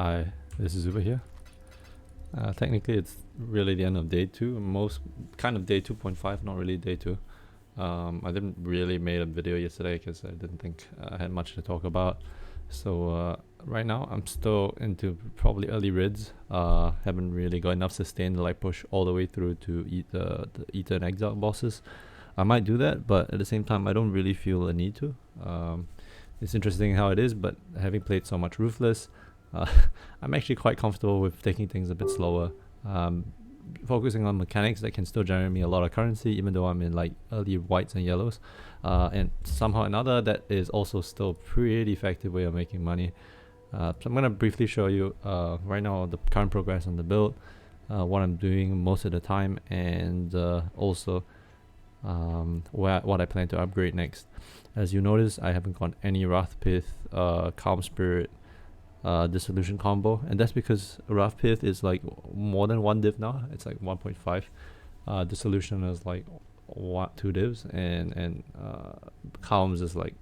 Hi, this is Uber here. Technically, it's really the end of day 2. Most kind of day 2.5, not really day 2. I didn't really make a video yesterday because I didn't think I had much to talk about. So right now, I'm still into probably early rids. Haven't really got enough sustain to like push all the way through to eat the Eater and Exile bosses. I might do that, but at the same time, I don't really feel a need to. It's interesting how it is, but having played so much Ruthless, uh, I'm actually quite comfortable with taking things a bit slower, focusing on mechanics that can still generate me a lot of currency, even though I'm in like early whites and yellows, and somehow another that is also still pretty effective way of making money. So I'm gonna briefly show you right now the current progress on the build, what I'm doing most of the time, and also what I plan to upgrade next. As you notice, I haven't got any Wrath Pith, Calm Spirit, Dissolution combo, and that's because Wrath Pith is like more than 1 div now. It's like 1.5. Dissolution is like 2 divs, and Calms is like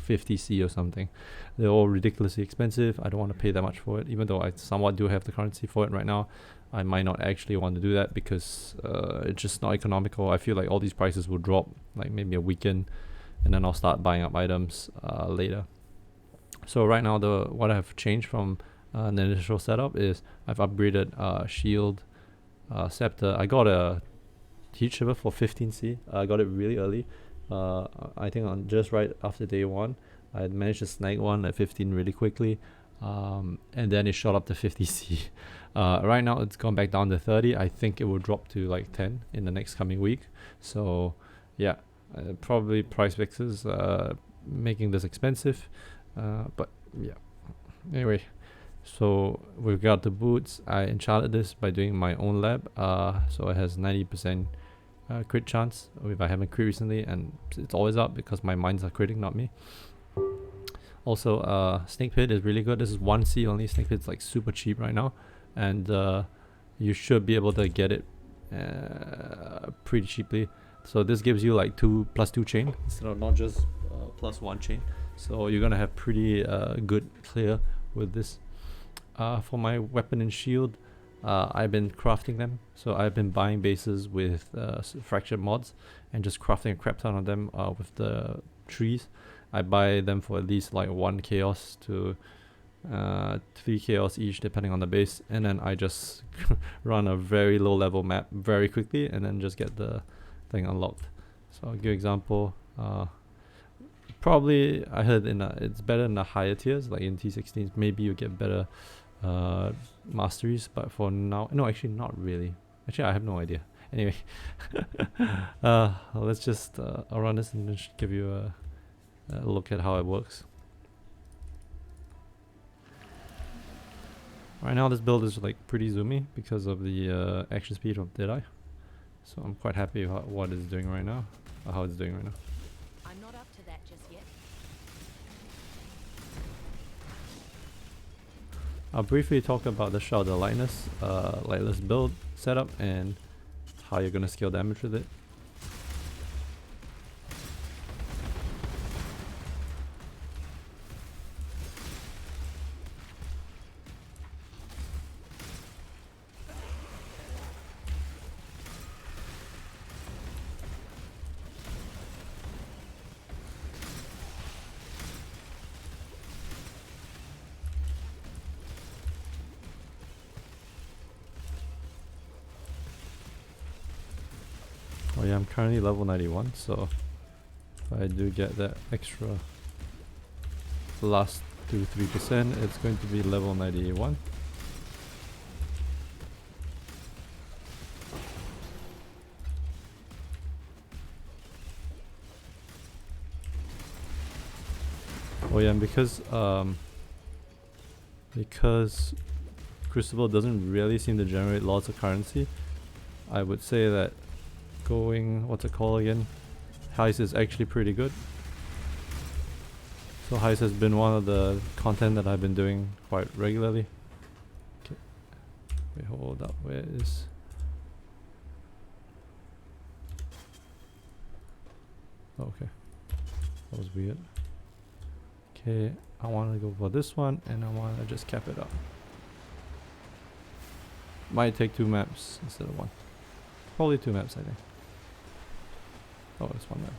50C or something. They're all ridiculously expensive. I don't want to pay that much for it, even though I somewhat do have the currency for it right now. I might not actually want to do that because it's just not economical. I feel like all these prices will drop like maybe a weekend, and then I'll start buying up items later. So right now, what I've changed from the initial setup is I've upgraded Shield, Scepter. I got a Heat Shiver for 15C. I got it really early. I think on just right after day 1, I managed to snag one at 15 really quickly, and then it shot up to 50C. Right now it's gone back down to 30. I think it will drop to like 10 in the next coming week. So yeah, probably price fixes making this expensive, but yeah. Anyway, so we've got the boots. I enchanted this by doing my own lab, so it has 90% crit chance if I haven't crit recently, and it's always up because my mines are critting, not me. Also, Snake Pit is really good. This is 1C only. Snake Pit's like super cheap right now, and you should be able to get it pretty cheaply. So this gives you like 2+2 chain instead of not just +1 chain. So you're gonna have pretty good clear with this. For my weapon and shield, I've been crafting them. So I've been buying bases with fractured mods and just crafting a crap ton of them with the trees. I buy them for at least like 1 chaos to 3 chaos each depending on the base, and then I just run a very low level map very quickly and then just get the thing unlocked. So I'll give you an example. Probably I heard it's better in the higher tiers, like in T16s. Maybe you get better masteries, but for now, no, actually not really. Actually, I have no idea. Anyway, let's just I'll run this and just give you a look at how it works. Right now, this build is like pretty zoomy because of the action speed of Deadeye. So I'm quite happy with what it's doing right now, or how it's doing right now. I'm not up to that just yet. I'll briefly talk about the Shroud of Lightness, lightless build setup, and how you're gonna scale damage with it. Oh yeah, I'm currently level 91, so if I do get that extra last 2-3%, it's going to be level 91. Oh yeah, and because Crucible doesn't really seem to generate lots of currency, I would say that going, what's it called again? Heist is actually pretty good. So Heist has been one of the content that I've been doing quite regularly. Okay. Wait, hold up, where is... Oh, okay. That was weird. Okay, I want to go for this one, and I want to just cap it up. might take 2 maps instead of 1. Probably 2 maps, I think. Oh, it's 1 map.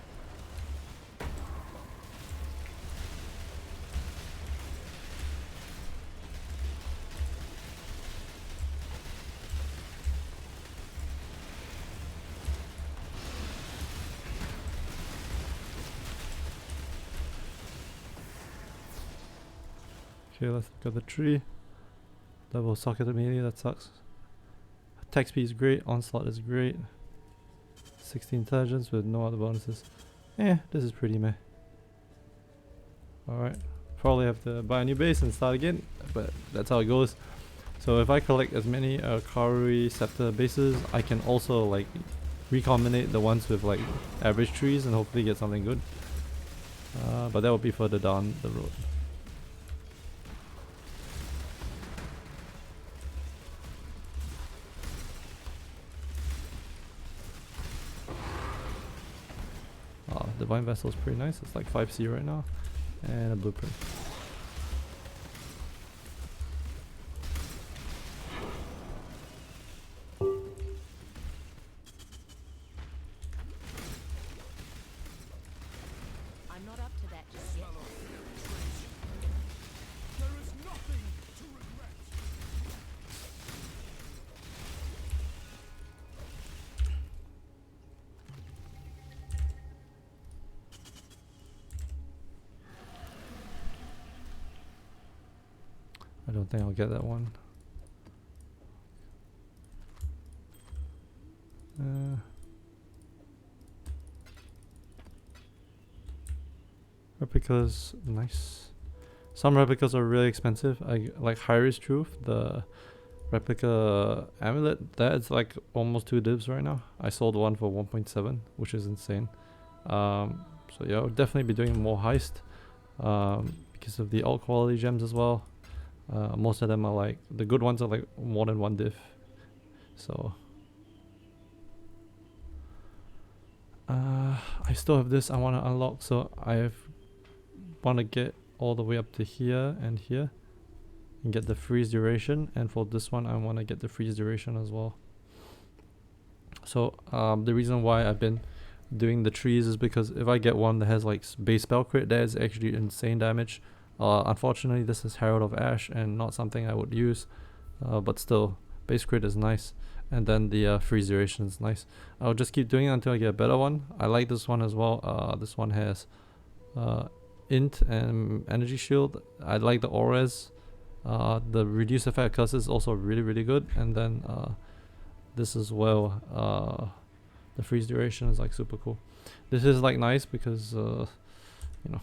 Okay, let's look at the tree. Level socket immediately, that sucks. Attack speed is great, onslaught is great. 60 intelligence with no other bonuses. This is pretty meh. Alright, probably have to buy a new base and start again, but that's how it goes. So if I collect as many Karui Scepter bases, I can also like recombinate the ones with like average trees and hopefully get something good. But that will be further down the road. Divine Vessel is pretty nice. It's like 5C right now. And a blueprint. I'm not up to that just yet. There is nothing to regret. I don't think I'll get that one. Replicas, nice. Some replicas are really expensive. I like Hyris Truth, the replica amulet. That's like almost 2 divs right now. I sold one for 1.7, which is insane. So yeah, I'll definitely be doing more heist because of the alt quality gems as well. Most of them are like, the good ones are like more than 1 div. So I still have this I want to unlock, so I want to get all the way up to here and here and get the freeze duration, and for this one I want to get the freeze duration as well. So the reason why I've been doing the trees is because if I get one that has like base spell crit, that is actually insane damage. Unfortunately this is Herald of Ash and not something I would use, but still base crit is nice, and then the freeze duration is nice. I'll just keep doing it until I get a better one. I like this one as well. This one has int and energy shield. I like the Ores. The reduce effect curses is also really good, and then this as well. The freeze duration is like super cool. This is like nice because you know,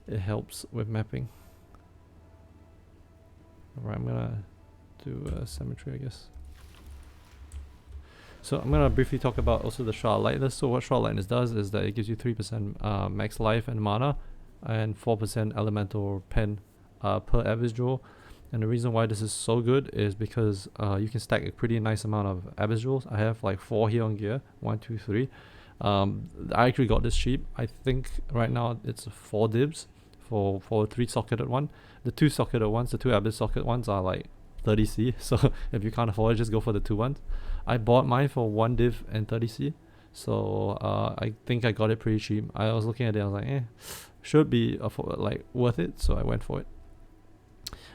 it helps with mapping. Alright, I'm gonna do symmetry, I guess. So I'm gonna briefly talk about also the Shroud Lightness. So what Shroud Lightness does is that it gives you 3% max life and mana, and 4% elemental pen per abyss jewel. And the reason why this is so good is because you can stack a pretty nice amount of abyss jewels. I have like 4 here on gear, 1, 2, 3. I actually got this cheap. I think right now it's 4 divs for 3 socketed one. The 2 socketed ones, the 2 abyss socket ones are like 30C. So if you can't afford it, just go for the 2 ones. I bought mine for 1 div and 30C. So I think I got it pretty cheap. I was looking at it, I was like, should be like worth it. So I went for it.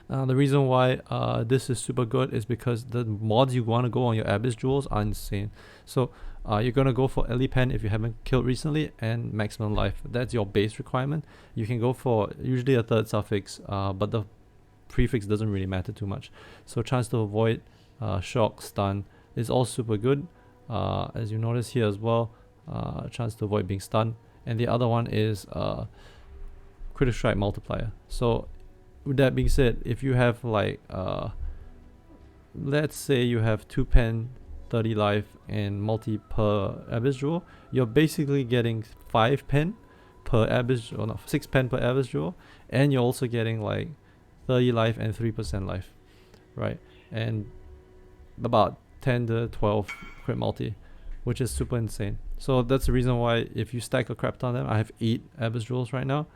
The reason why this is super good is because the mods you want to go on your abyss jewels are insane. So you're gonna go for Ellie Pen if you haven't killed recently, and maximum life. That's your base requirement. You can go for usually a 3rd suffix, but the prefix doesn't really matter too much. So chance to avoid shock, stun is all super good. As you notice here as well, chance to avoid being stunned. And the other one is critical strike multiplier. So with that being said, if you have like let's say you have 2 pen, 30 life and multi per abyss jewel, you're basically getting 5 pen per abyss, or no, 6 pen per abyss jewel, and you're also getting like 30 life and 3% life, right? And about 10 to 12 crit multi, which is super insane. So that's the reason why if you stack a crap ton of them, I have 8 abyss jewels right now.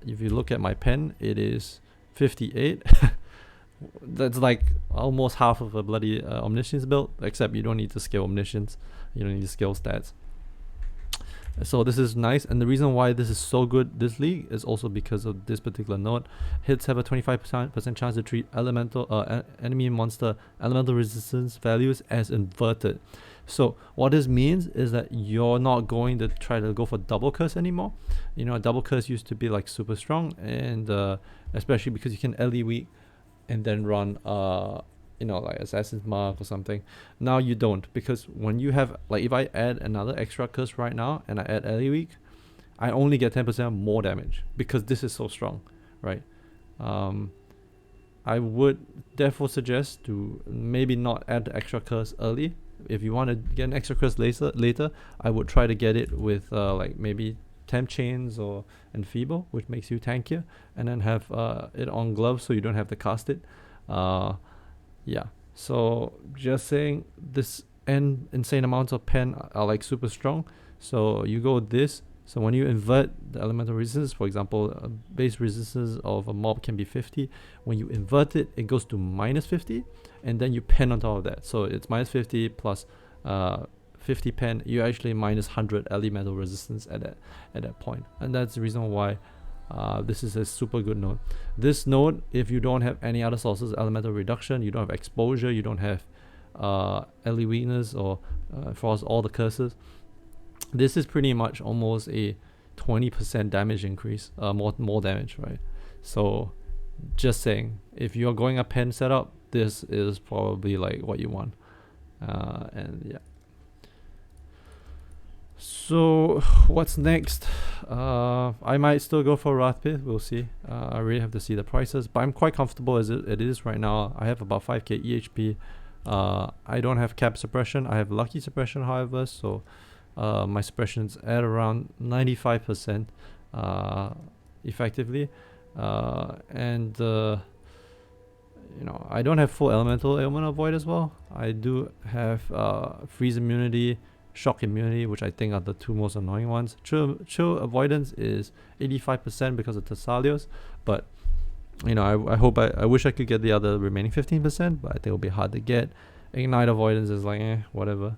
If you look at my pen, it is 58. That's like almost half of a bloody omniscience build, except you don't need to scale omniscience, you don't need to scale stats. So this is nice, and the reason why this is so good this league is also because of this particular node. Hits have a 25% chance to treat elemental enemy monster elemental resistance values as inverted. So what this means is that you're not going to try to go for double curse anymore. You know, double curse used to be like super strong, and especially because you can LE weak and then run you know, like Assassin's Mark or something. Now you don't, because when you have, like, if I add another extra curse right now and I add LE weak, I only get 10% more damage because this is so strong, right? I would therefore suggest to maybe not add the extra curse early. If you want to get an extra curse later, I would try to get it with like maybe temp chains or enfeeble, which makes you tankier, and then have it on gloves so you don't have to cast it. Yeah, so just saying, this insane amounts of pen are like super strong. So you go with this. So when you invert the elemental resistance, for example, base resistance of a mob can be 50. When you invert it, it goes to minus 50, and then you pen on top of that. So it's minus 50 plus 50 pen. You actually minus 100 elemental resistance at that point, and that's the reason why this is a super good node. This node, if you don't have any other sources, elemental reduction, you don't have exposure, you don't have LE weakness or frost all the curses, this is pretty much almost a 20% damage increase, more damage, right? So just saying, if you're going a pen setup, this is probably like what you want. And yeah. So what's next? I might still go for Wrathpith, we'll see. I really have to see the prices, but I'm quite comfortable as it is right now. I have about 5k EHP. I don't have cap suppression, I have lucky suppression however, so my suppression's at around 95% effectively. And you know, I don't have full elemental ailment avoid as well. I do have freeze immunity, shock immunity, which I think are the two most annoying ones. Chill avoidance is 85% because of Thessalios, but you know, I wish I could get the other remaining 15%, but I think it'll be hard to get. Ignite avoidance is like whatever.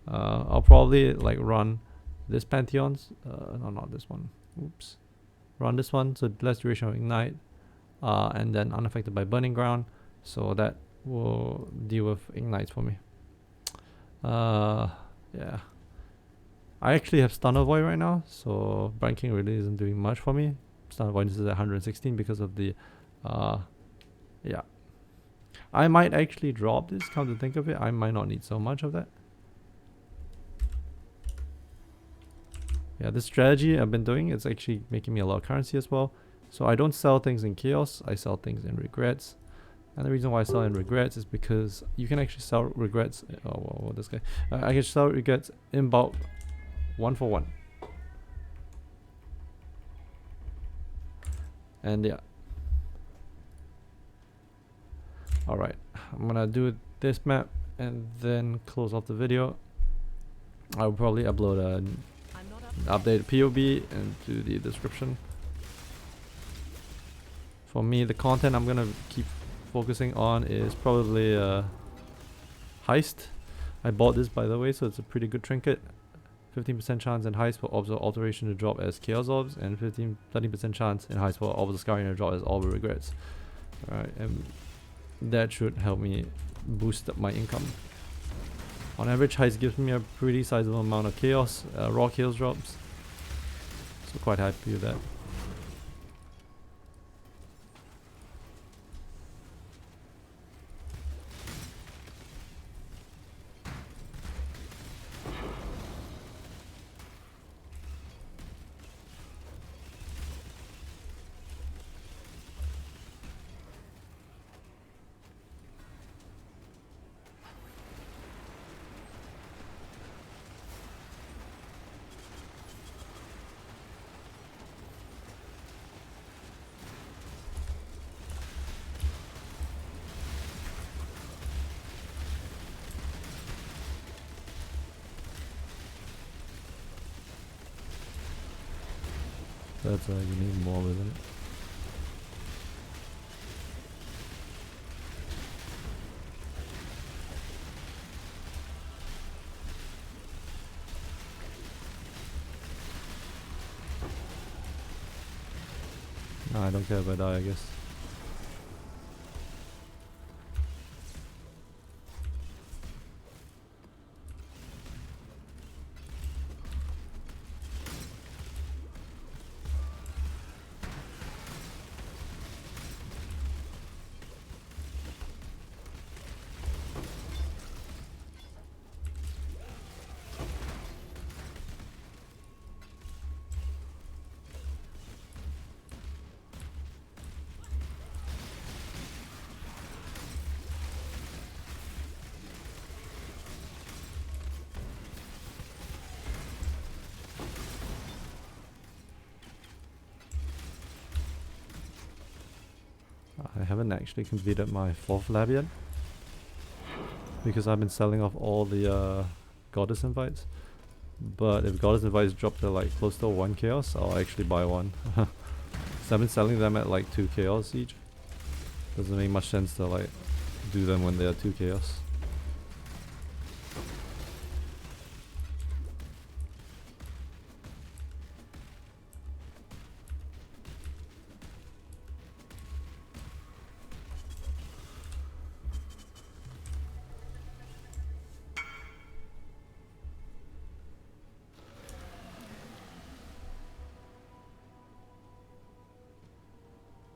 I'll probably like run this Pantheons, no, not this one, oops, run this one, so less duration of ignite, and then unaffected by burning ground, so that will deal with ignites for me. Yeah, I actually have stun avoid right now, so Brand King really isn't doing much for me. Stun avoidance is at 116 because of the yeah, I might actually drop this, come to think of it. I might not need so much of that. Yeah, this strategy I've been doing, it's actually making me a lot of currency as well. So I don't sell things in chaos, I sell things in regrets. And the reason why I sell in regrets is because you can actually sell regrets. Oh, well, this guy. I can sell regrets in bulk, 1 for 1. And yeah. Alright, I'm gonna do this map and then close off the video. I'll probably upload an updated POB into the description. For me, the content I'm gonna keep focusing on is probably Heist. I bought this by the way, so it's a pretty good trinket. 15% chance in Heist for Orbs of Alteration to drop as Chaos Orbs, and 30% chance in Heist for Orbs of Scarring to drop as Orb of Regrets. Alright, and that should help me boost up my income. On average, Heist gives me a pretty sizable amount of chaos, raw chaos drops, so quite happy with that. That's you need more, isn't it? I don't care about that, I guess. I haven't actually completed my 4th lab yet because I've been selling off all the goddess invites. But if goddess invites drop to like close to 1 chaos, I'll actually buy one. So I've been selling them at like 2 chaos each. Doesn't make much sense to like do them when they are 2 chaos.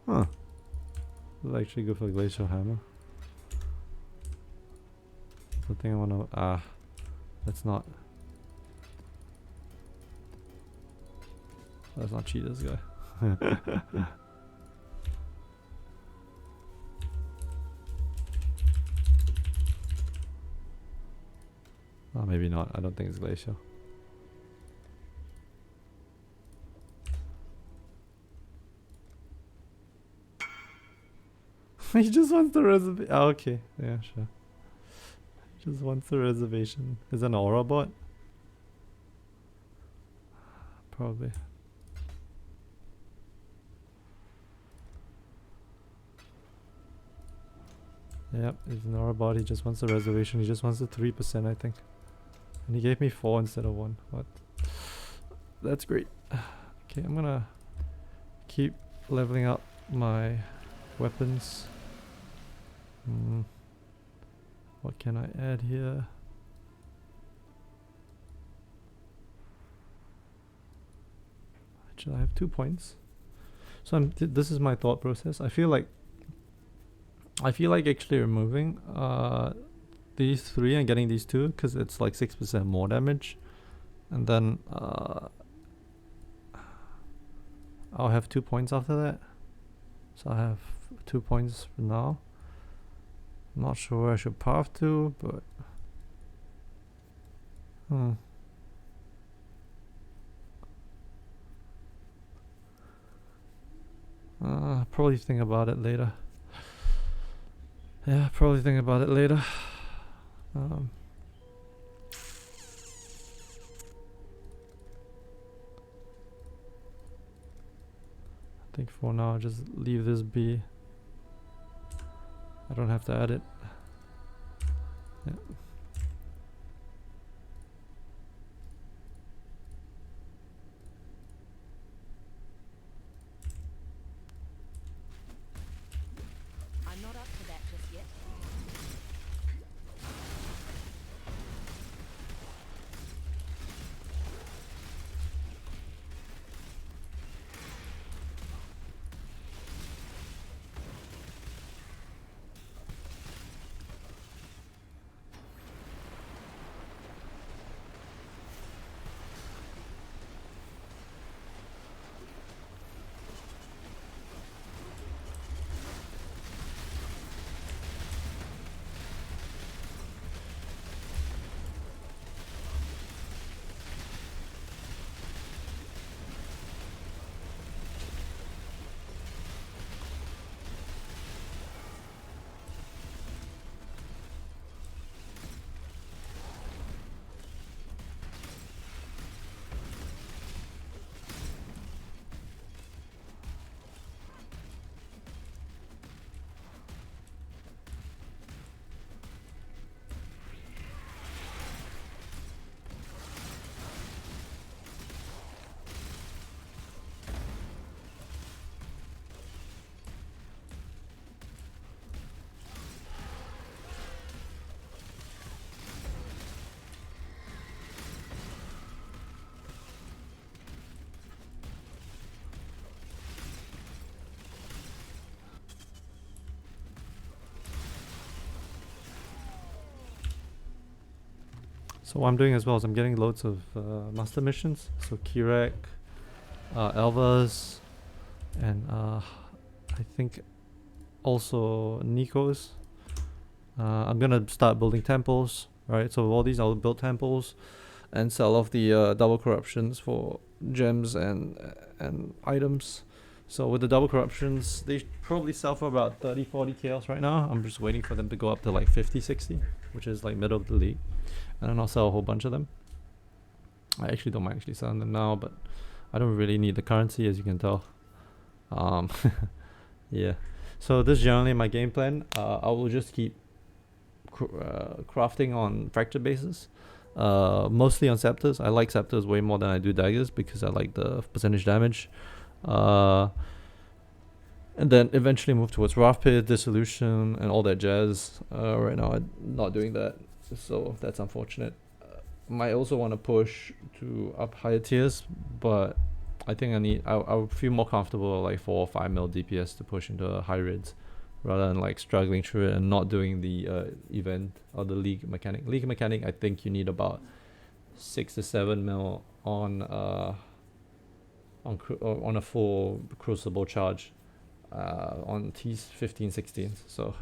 Huh. This is actually good for glacial hammer. The thing I wanna let's not cheat this guy. Oh, maybe not. I don't think it's glacial. He just wants the reservation. Oh, okay. Yeah, sure. He just wants the reservation. Is it an aura bot? Probably. Yep, it's an aura bot. He just wants the reservation. He just wants the 3%, I think. And he gave me 4 instead of 1. What? That's great. Okay, I'm gonna keep leveling up my weapons. What can I add here? Actually, I have 2 points. So this is my thought process. I feel like actually removing these 3 and getting these 2 because it's like 6% more damage, and then I'll have 2 points after that. So I have 2 points for now. I'm not sure where I should path to, but probably think about it later. Yeah, probably think about it later. I think for now, just leave this be. I don't have to add it. Yeah. I'm not up to that just yet. So what I'm doing as well is I'm getting loads of master missions. So Kirek, Elvas, and I think also Nikos. I'm gonna start building temples, right? So with all these, I'll build temples and sell off the double corruptions for gems and items. So with the double corruptions, they probably sell for about 30-40 KLs right now. I'm just waiting for them to go up to like 50-60, which is like middle of the league, and then I'll sell a whole bunch of them. I actually don't mind actually selling them now, but I don't really need the currency, as you can tell. Yeah. So this is generally my game plan. I will just keep crafting on fracture bases, mostly on scepters. I like scepters way more than I do daggers because I like the percentage damage. And then eventually move towards Wrath Pit, Dissolution, and all that jazz. Right now I'm not doing that, so that's unfortunate. Might also want to push to up higher tiers, but I think I would feel more comfortable like 4 or 5 mil DPS to push into high rids, rather than like struggling through it and not doing the event or the league mechanic. League mechanic, I think you need about 6 to 7 mil on a full crucible charge on T's 15-16. So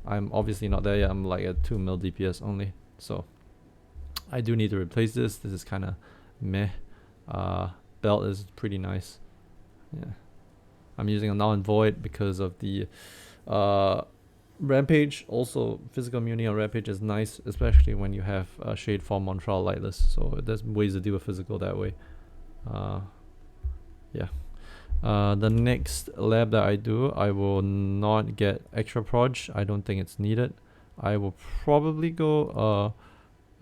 I'm obviously not there yet. I'm like at 2 mil DPS only. So I do need to replace this. This is kind of meh. Belt is pretty nice. Yeah, I'm using a null and void because of the rampage. Also, physical immunity on rampage is nice, especially when you have shade form on trial lightless. So there's ways to deal with physical that way. Yeah. The next lab that I do, I will not get extra proj. I don't think it's needed. I will probably go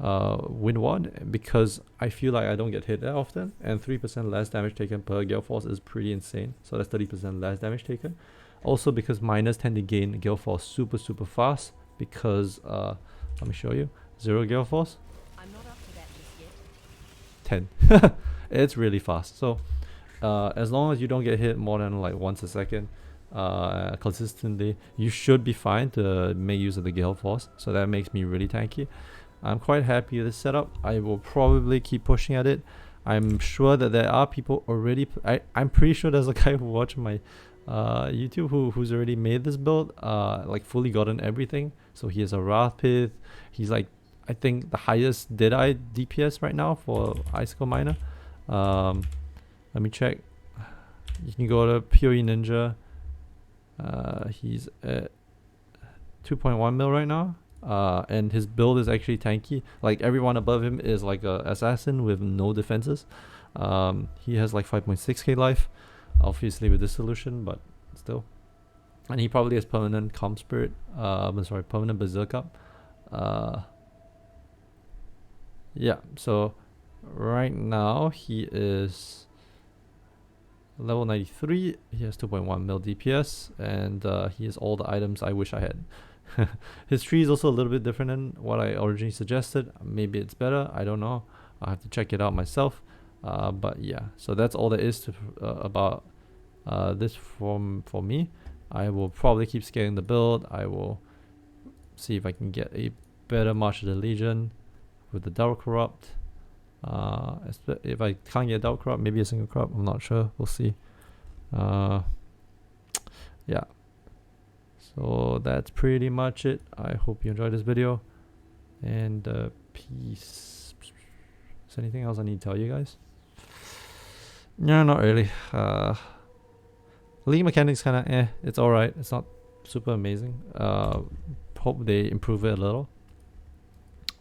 Windward because I feel like I don't get hit that often, and 3% less damage taken per Gale Force is pretty insane. So that's 30% less damage taken. Also because miners tend to gain Gale Force super fast because let me show you. 0 Gale Force, I'm not up to that just yet. 10. It's really fast. So as long as you don't get hit more than like once a second consistently, you should be fine to make use of the Gale Force. So that makes me really tanky. I'm quite happy with this setup. I will probably keep pushing at it. I'm sure that there are people already. I'm pretty sure there's a guy who watched my YouTube who's already made this build, like fully gotten everything. So he has a Wrath Pit. He's like, I think the highest Deadeye DPS right now for Icicle Miner. Let me check. You can go to PoE Ninja. He's at 2.1 mil right now. And his build is actually tanky. Like everyone above him is like a assassin with no defenses. He has like 5.6k life, obviously with this solution, but still. And he probably has permanent Calm Spirit. Permanent Berserk up. Yeah, so right now he is level 93. He has 2.1 mil DPS, and he has all the items I wish I had. His tree is also a little bit different than what I originally suggested. Maybe it's better, I don't know. I'll have to check it out myself. But yeah, so that's all there is to about this for me. I will probably keep scaling the build. I will see if I can get a better March of the Legion with the Double Corrupt. If I can't get Double Corrupt, maybe a single corrupt, I'm not sure, we'll see. Yeah, so that's pretty much it. I hope you enjoyed this video, and peace. Is there anything else I need to tell you guys? No, not really. League mechanics kind of it's alright. It's not super amazing. Hope they improve it a little,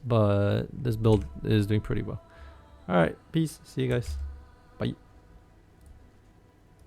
but this build is doing pretty well. Alright, peace. See you guys.